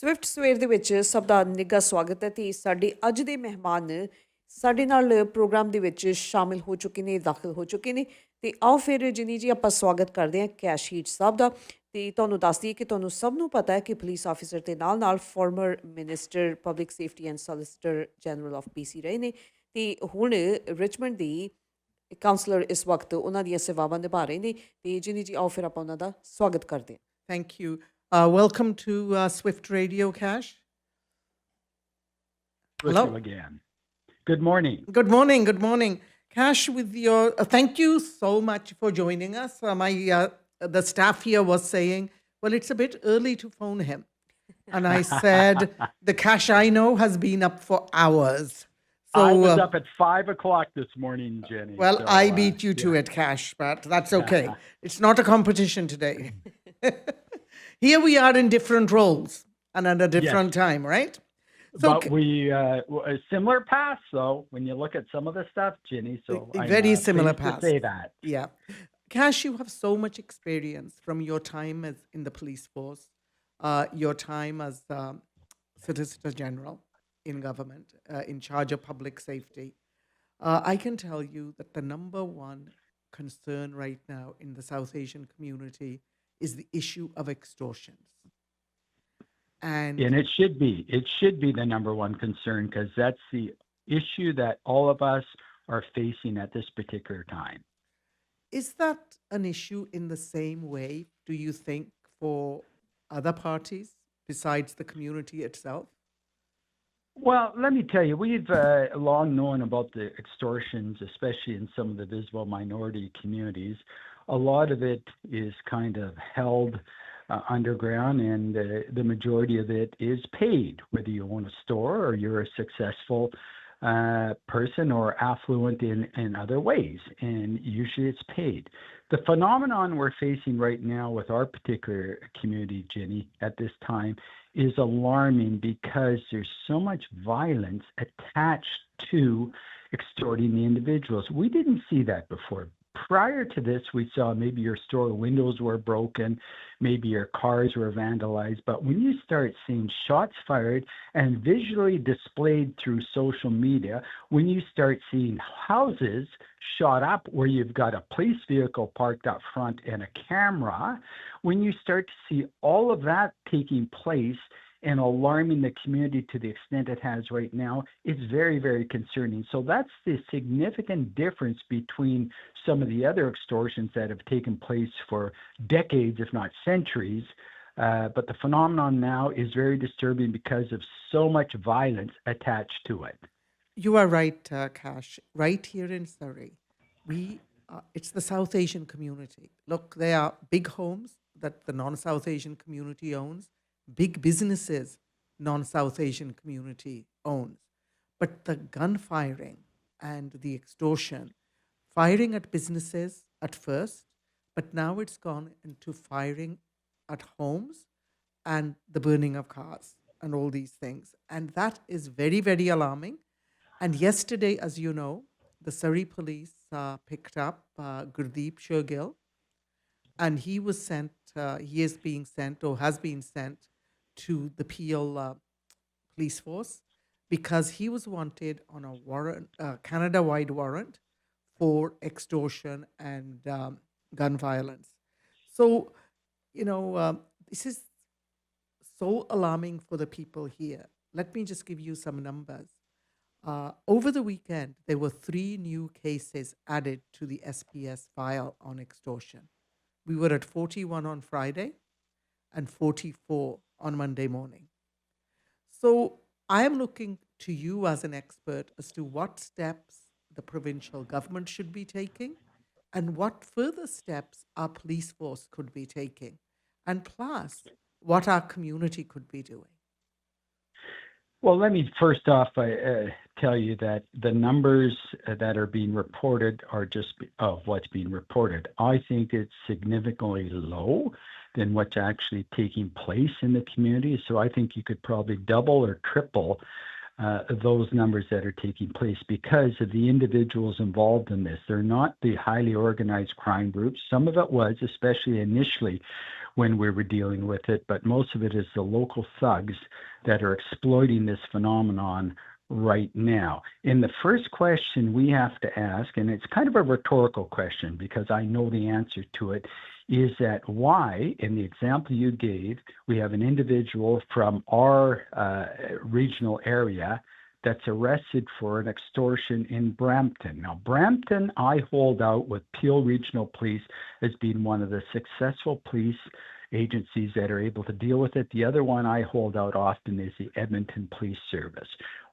Swift ਸਵੇਰ ਦੇ ਵਿੱਚ ਸਭ ਦਾ ਨਿੱਘਾ ਸਵਾਗਤ ਹੈ ਤੇ ਸਾਡੇ ਅੱਜ ਦੇ ਮਹਿਮਾਨ ਸਾਡੇ ਨਾਲ ਪ੍ਰੋਗਰਾਮ ਦੇ ਵਿੱਚ ਸ਼ਾਮਿਲ ਹੋ ਚੁੱਕੇ ਨੇ, ਦਾਖਲ ਹੋ ਚੁੱਕੇ ਨੇ। ਤੇ ਆਓ ਫਿਰ ਜਿਨੀ ਜੀ ਆਪਾਂ ਸਵਾਗਤ ਕਰਦੇ ਹਾਂ ਕੈਸ਼ੀਟ ਸਾਹਿਬ ਦਾ। ਤੇ ਤੁਹਾਨੂੰ ਦੱਸ ਦਈਏ ਕਿ ਤੁਹਾਨੂੰ ਸਭ ਨੂੰ ਪਤਾ ਹੈ ਕਿ ਪੁਲਿਸ ਆਫੀਸਰ ਦੇ ਨਾਲ ਨਾਲ former minister public safety and solicitor general of PC ਰਹੇ ਨੇ ਤੇ ਹੁਣ ਰਿਚਮੰਡ ਦੀ ਕਾਉਂਸਲਰ ਇਸ ਵਕਤ ਉਹਨਾਂ ਦੀਆਂ ਸੇਵਾਵਾਂ ਨਿਭਾ ਰਹੇ ਨੇ। ਤੇ ਜਿਨੀ ਜੀ ਆਓ ਫਿਰ ਆਪਾਂ ਉਹਨਾਂ ਦਾ ਸਵਾਗਤ ਕਰਦੇ ਹਾਂ। Thank you. Welcome to Swift Radio, Cash. With Hello. you again. Good morning. Good morning. Good morning. Cash, with your thank you so much for joining us. The staff here was saying, well, it's a bit early to phone him. And I said, the Cash I know has been up for hours. I was up at 5 o'clock this morning, Jenny. Well, I beat you to it, Cash, but that's okay. It's not a competition today. Here we are in different roles and at a different time, right? So but we a similar path, though, when you look at some of the stuff, Ginny. So very similar path. To say that. Yeah. Cash, you have so much experience from your time as in the police force, your time as Solicitor General in government, in charge of public safety. I can tell you that the number one concern right now in the South Asian community is the issue of extortions. And it should be. It should be the number one concern because that's the issue that all of us are facing at this particular time. Is that an issue in the same way, do you think, for other parties besides the community itself? Well, let me tell you, we've long known about the extortions, especially in some of the visible minority communities. A lot of it is kind of held underground, and the majority of it is paid, whether you own a store or you're a successful person or affluent in other ways, and usually it's paid. The phenomenon we're facing right now with our particular community, Ginny, at this time is alarming because there's so much violence attached to extorting the individuals. We didn't see that before. Prior to this, we saw maybe your store windows were broken, maybe your cars were vandalized. But when you start seeing shots fired and visually displayed through social media, when you start seeing houses shot up where you've got a police vehicle parked up front and a camera, when you start to see all of that taking place and alarming the community to the extent it has right now, it's very, very concerning. So that's the significant difference between some of the other extortions that have taken place for decades, if not centuries. But the phenomenon now is very disturbing because of so much violence attached to it. You are right, Cash. Right here in Surrey, it's the South Asian community. Look, there are big homes that the non-South Asian community owns, big businesses non-South Asian community owns. But the gun firing and the extortion, firing at businesses at first, but now it's gone into firing at homes and the burning of cars and all these things. And that is very, very alarming. And yesterday, as you know, the Surrey police picked up Gurdeep Shergill, and he was sent, he is being sent or has been sent to the Peel police force because he was wanted on a warrant, Canada-wide warrant for extortion and gun violence. So, this is so alarming for the people here. Let me just give you some numbers. Over the weekend, there were 3 new cases added to the SPS file on extortion. We were at 41 on Friday and 44 on Monday morning. So I am looking to you as an expert as to what steps the provincial government should be taking and what further steps our police force could be taking, and plus what our community could be doing. Well, let me first off tell you that the numbers that are being reported are just of what's being reported. I think it's significantly low than what's actually taking place in the community. So I think you could probably double or triple those numbers that are taking place because of the individuals involved in this. They're not the highly organized crime groups. Some of it was, especially initially when we were dealing with it, but most of it is the local thugs that are exploiting this phenomenon right now. In the first question we have to ask, and it's kind of a rhetorical question because I know the answer to it, is that why, in the example you gave, we have an individual from our regional area that's arrested for an extortion in Brampton. Now, Brampton, I hold out with Peel Regional Police as being one of the successful police agencies that are able to deal with it. The other one I hold out often is the Edmonton Police Service.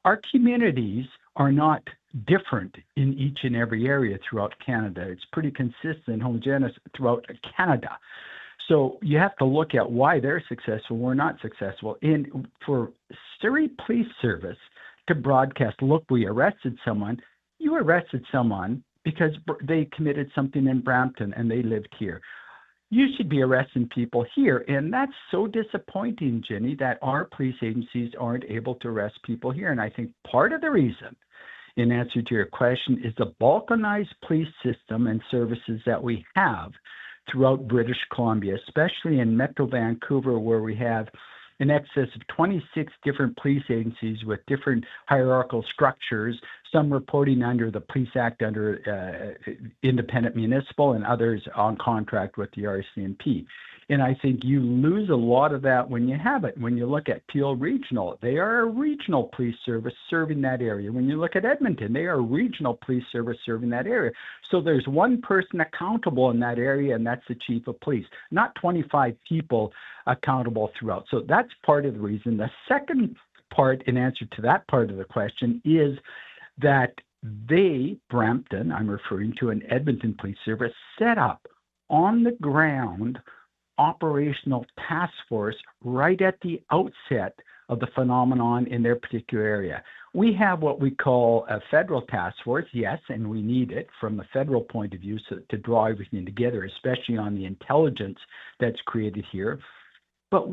Our communities are not different in each and every area throughout Canada. It's pretty consistent, homogeneous throughout Canada. So you have to look at why they're successful, we're not successful. And for Surrey Police Service to broadcast, look, we arrested someone, you arrested someone because they committed something in Brampton and they lived here. You should be arresting people here. And that's so disappointing, Jenny, that our police agencies aren't able to arrest people here. And I think part of the reason, in answer to your question, is the balkanized police system and services that we have throughout British Columbia, especially in Metro Vancouver, where we have in excess of 26 different police agencies with different hierarchical structures, some reporting under the Police Act under independent municipal and others on contract with the RCMP. And I think you lose a lot of that when you have it. When you look at Peel Regional, they are a regional police service serving that area. When you look at Edmonton, they are a regional police service serving that area. So there's one person accountable in that area, and that's the chief of police, not 25 people accountable throughout. So that's part of the reason. The second part, in answer to that part of the question, is that they, Brampton, I'm referring to an Edmonton Police Service, set up on the ground operational task force right at the outset of the phenomenon in their particular area. We have what we call a federal task force, yes, and we need it from the federal point of view to draw everything together, especially on the intelligence that's created here. But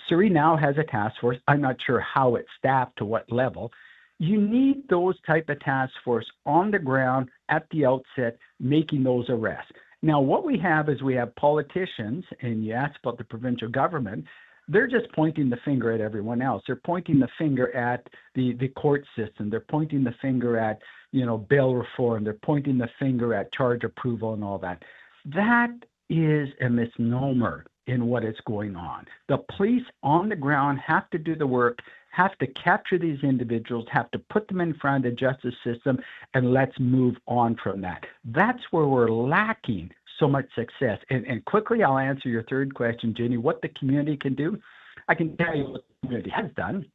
Surrey now has a task force. I'm not sure how it's staffed, to what level. You need those type of task force on the ground at the outset, making those arrests. Now, what we have is we have politicians, and you asked about the provincial government, they're just pointing the finger at everyone else. They're pointing the finger at the court system. They're pointing the finger at, bail reform. They're pointing the finger at charge approval and all that. That is a misnomer in what is going on. The police on the ground have to do the work, have to capture these individuals, have to put them in front of the justice system, and let's move on from that. That's where we're lacking so much success. And quickly, I'll answer your third question, Jenny, what the community can do. I can tell you what the community has done.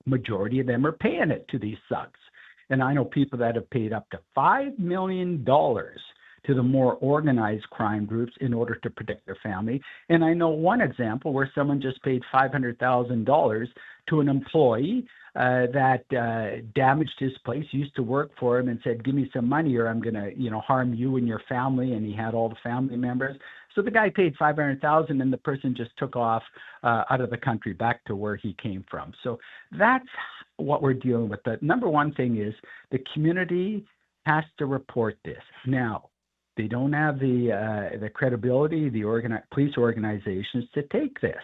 Majority of them are paying it to these thugs. And I know people that have paid up to $5 million to the more organized crime groups in order to protect their family. And I know one example where someone just paid $500,000 to an employee that damaged his place, used to work for him, and said, give me some money or I'm going to, harm you and your family. And he had all the family members. So the guy paid $500,000 and the person just took off out of the country back to where he came from. So that's what we're dealing with. The number one thing is the community has to report this. Now, they don't have the credibility, the police organizations to take this.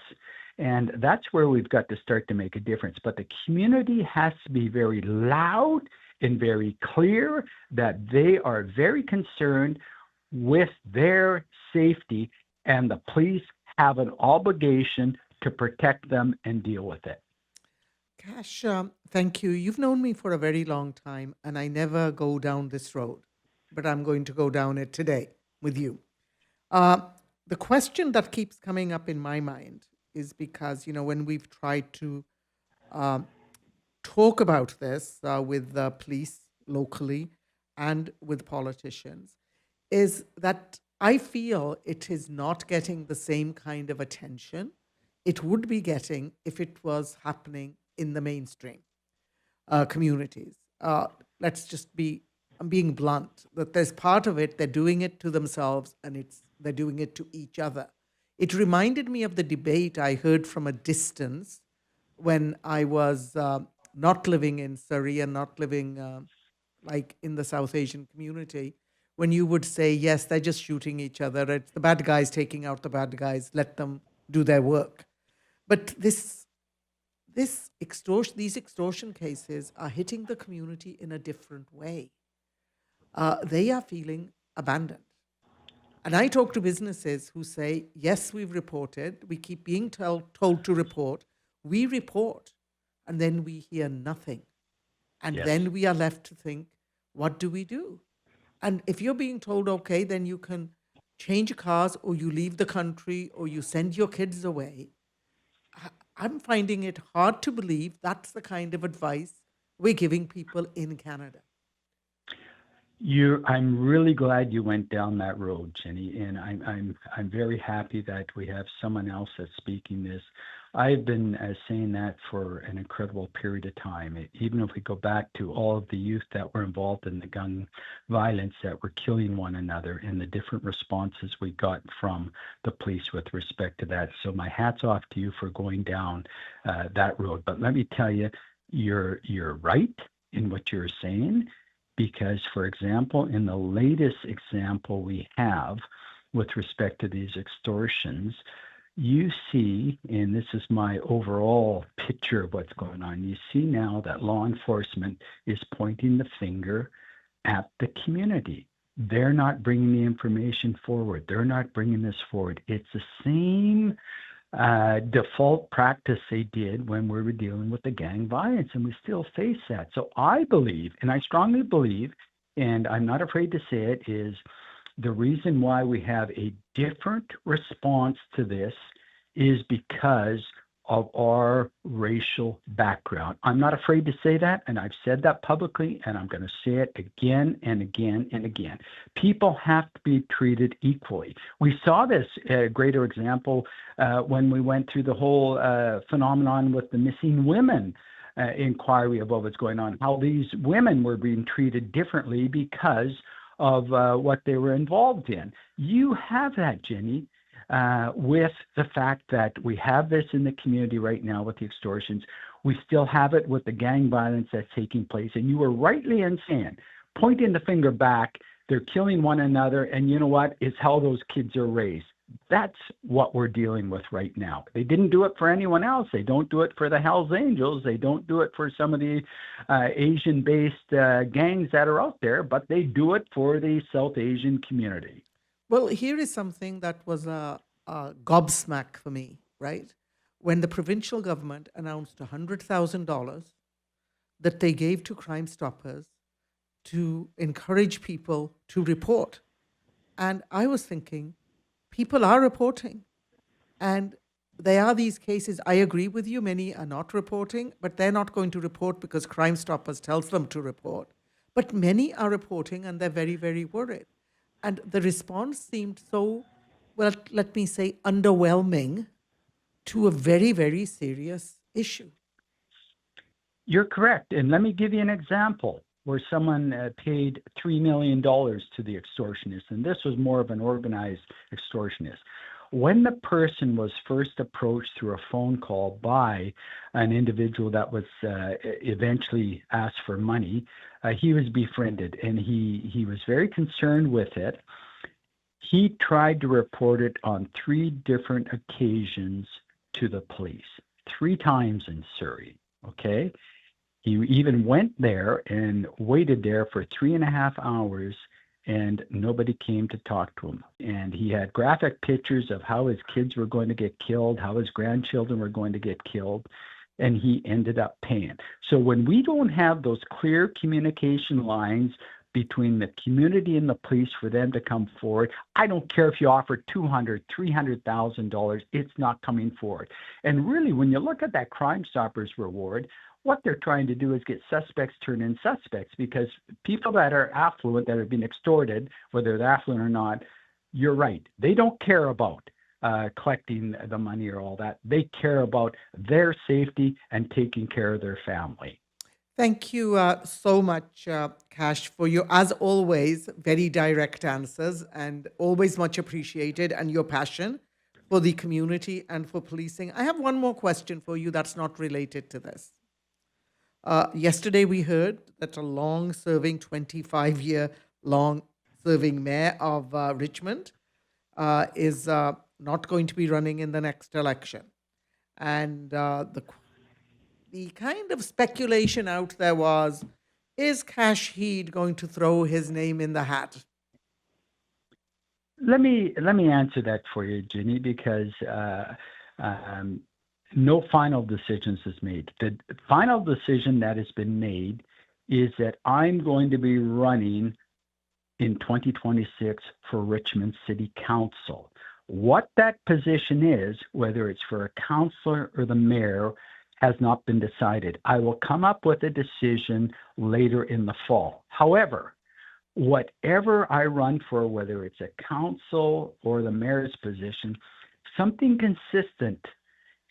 And that's where we've got to start to make a difference. But the community has to be very loud and very clear that they are very concerned with their safety, and the police have an obligation to protect them and deal with it. Cash, thank you. You've known me for a very long time, and I never go down this road, but I'm going to go down it today with you. The question that keeps coming up in my mind is because, when we've tried to talk about this with the police locally and with politicians, is that I feel it is not getting the same kind of attention it would be getting if it was happening in the mainstream communities. I'm being blunt, that there's part of it, they're doing it to themselves and they're doing it to each other. It reminded me of the debate I heard from a distance when I was not living in Surrey and not living like in the South Asian community, when you would say, yes, they're just shooting each other, it's the bad guys taking out the bad guys, let them do their work. But these extortion cases are hitting the community in a different way. They are feeling abandoned. And I talk to businesses who say, yes, we've reported. We keep being told to report. We report, and then we hear nothing. And Yes. then we are left to think, what do we do? And if you're being told, okay, then you can change cars or you leave the country or you send your kids away, I'm finding it hard to believe that's the kind of advice we're giving people in Canada. I'm really glad you went down that road, Jenny, and I'm very happy that we have someone else that's speaking this. I've been saying that for an incredible period of time. Even if we go back to all of the youth that were involved in the gun violence that were killing one another and the different responses we got from the police with respect to that. So my hat's off to you for going down that road. But let me tell you, you're right in what you're saying. Because, for example, in the latest example we have with respect to these extortions, you see, and this is my overall picture of what's going on, you see now that law enforcement is pointing the finger at the community. They're not bringing the information forward. They're not bringing this forward. It's the same default practice they did when we were dealing with the gang violence, and we still face that. So I believe, and I strongly believe, and I'm not afraid to say it, is the reason why we have a different response to this is because of our racial background. I'm not afraid to say that, and I've said that publicly, and I'm going to say it again and again and again. People have to be treated equally. We saw this greater example when we went through the whole phenomenon with the missing women inquiry of what was going on, how these women were being treated differently because of what they were involved in. You have that, Jenny. With the fact that we have this in the community right now with the extortions, we still have it with the gang violence that's taking place. And you were rightly in saying, pointing the finger back, they're killing one another, and you know what? It's how those kids are raised. That's what we're dealing with right now. They didn't do it for anyone else. They don't do it for the Hells Angels. They don't do it for some of the Asian-based gangs that are out there, but they do it for the South Asian community. Well, here is something that was a gobsmack for me, right? When the provincial government announced $100,000 that they gave to Crime Stoppers to encourage people to report. And I was thinking, people are reporting. And there are these cases, I agree with you, many are not reporting, but they're not going to report because Crime Stoppers tells them to report. But many are reporting and they're very, very worried. And the response seemed so, well, let me say, underwhelming to a very, very serious issue. You're correct. And let me give you an example where someone paid $3 million to the extortionist. And this was more of an organized extortionist. When the person was first approached through a phone call by an individual that was eventually asked for money, he was befriended, and he was very concerned with it. He tried to report it on 3 different occasions to the police, 3 times in Surrey, okay? He even went there and waited there for 3.5 hours, and nobody came to talk to him. And he had graphic pictures of how his kids were going to get killed, how his grandchildren were going to get killed, and he ended up paying. So when we don't have those clear communication lines between the community and the police for them to come forward, I don't care if you offer $200,000, $300,000, it's not coming forward. And really, when you look at that Crime Stoppers reward, what they're trying to do is get suspects turned in suspects, because people that are affluent, that have been extorted, whether they're affluent or not, you're right. They don't care about collecting the money or all that. They care about their safety and taking care of their family. Thank you so much, Cash, for your, as always, very direct answers, and always much appreciated, and your passion for the community and for policing. I have one more question for you that's not related to this. Yesterday, we heard that a long-serving, 25-year long-serving mayor of Richmond is not going to be running in the next election. And the kind of speculation out there was, is Cash Heed going to throw his name in the hat? Let me answer that for you, Ginny, because no final decisions is made. The final decision that has been made is that I'm going to be running in 2026 for Richmond City Council. What that position is, whether it's for a councillor or the mayor, has not been decided. I will come up with a decision later in the fall. However, whatever I run for, whether it's a council or the mayor's position, something consistent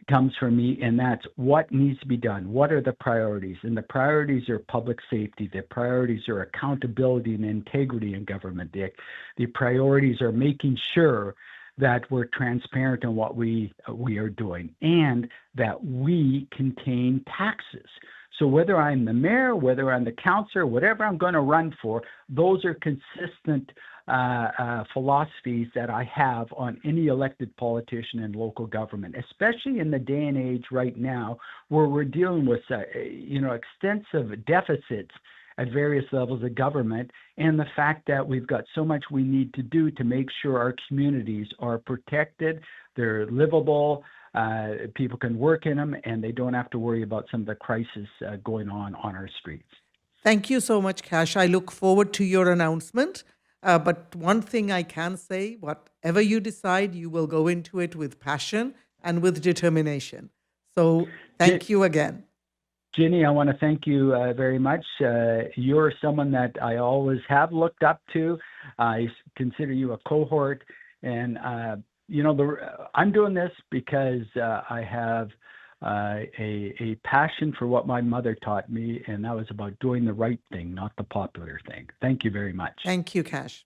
comes from me, and that's what needs to be done. What are the priorities? And the priorities are public safety. The priorities are accountability and integrity in government. The priorities are making sure that we're transparent in what we are doing and that we contain taxes. So whether I'm the mayor, whether I'm the councillor, whatever I'm going to run for, those are consistent philosophies that I have on any elected politician in local government, especially in the day and age right now where we're dealing with extensive deficits at various levels of government, and the fact that we've got so much we need to do to make sure our communities are protected, they're livable, people can work in them, and they don't have to worry about some of the crisis going on our streets. Thank you so much, Cash. I look forward to your announcement. But one thing I can say, whatever you decide, you will go into it with passion and with determination. So thank you again. Ginny, I want to thank you very much. You're someone that I always have looked up to. I consider you a cohort. And, I'm doing this because I have a passion for what my mother taught me, and that was about doing the right thing, not the popular thing. Thank you very much. Thank you, Cash.